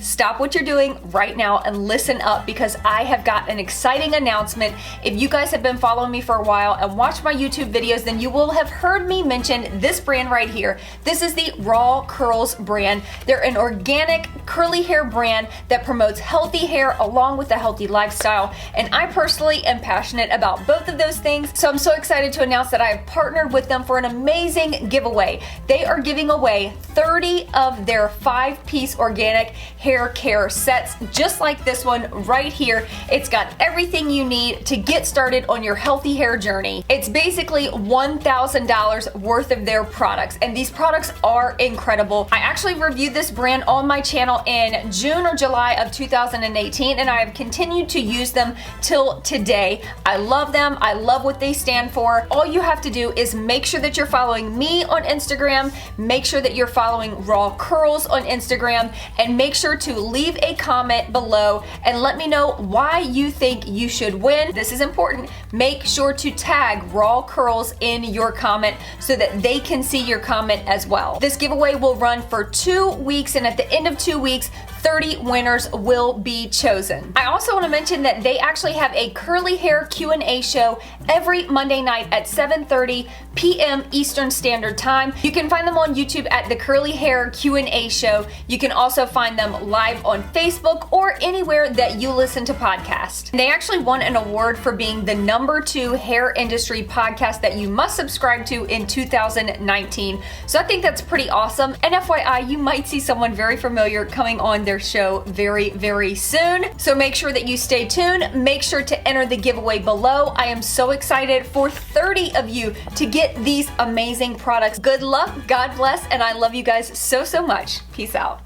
stop what you're doing right now and listen up, because I have got an exciting announcement. If you guys have been following me for a while and watched my YouTube videos, then you will have heard me mention this brand right here. This is the Raw Curls brand. They're an organic curly hair brand that promotes healthy hair along with a healthy lifestyle, and I personally am passionate about both of those things, so I'm so excited to announce that I have partnered with them for an amazing giveaway. They are giving away 30 of their 5-piece organic hair care sets, just like this one right here. It's got everything you need to get started on your healthy hair journey. It's basically $1,000 worth of their products, and these products are incredible. I actually reviewed this brand on my channel in June or July of 2018, and I have continued to use them till today. I love them. I love what they stand for. All you have to do is make sure that you're following me on Instagram, make sure that you're following Raw Curls on Instagram, and make sure to leave a comment below and let me know why you think you should win. This is important. Make sure to tag Raw Curls in your comment so that they can see your comment as well. This giveaway will run for 2 weeks, and at the end of 2 weeks, 30 winners will be chosen. I also want to mention that they actually have a curly hair Q&A show every Monday night at 7:30 p.m. Eastern Standard Time. You can find them on YouTube at the Curly Hair Q&A Show. You can also find them live on Facebook or anywhere that you listen to podcasts. They actually won an award for being the #2 hair industry podcast that you must subscribe to in 2019. So I think that's pretty awesome. And FYI, you might see someone very familiar coming on their show very, very soon. So make sure that you stay tuned. Make sure to enter the giveaway below. I am so excited for 30 of you to get these amazing products. Good luck, God bless, and I love you guys so, so much. Peace out.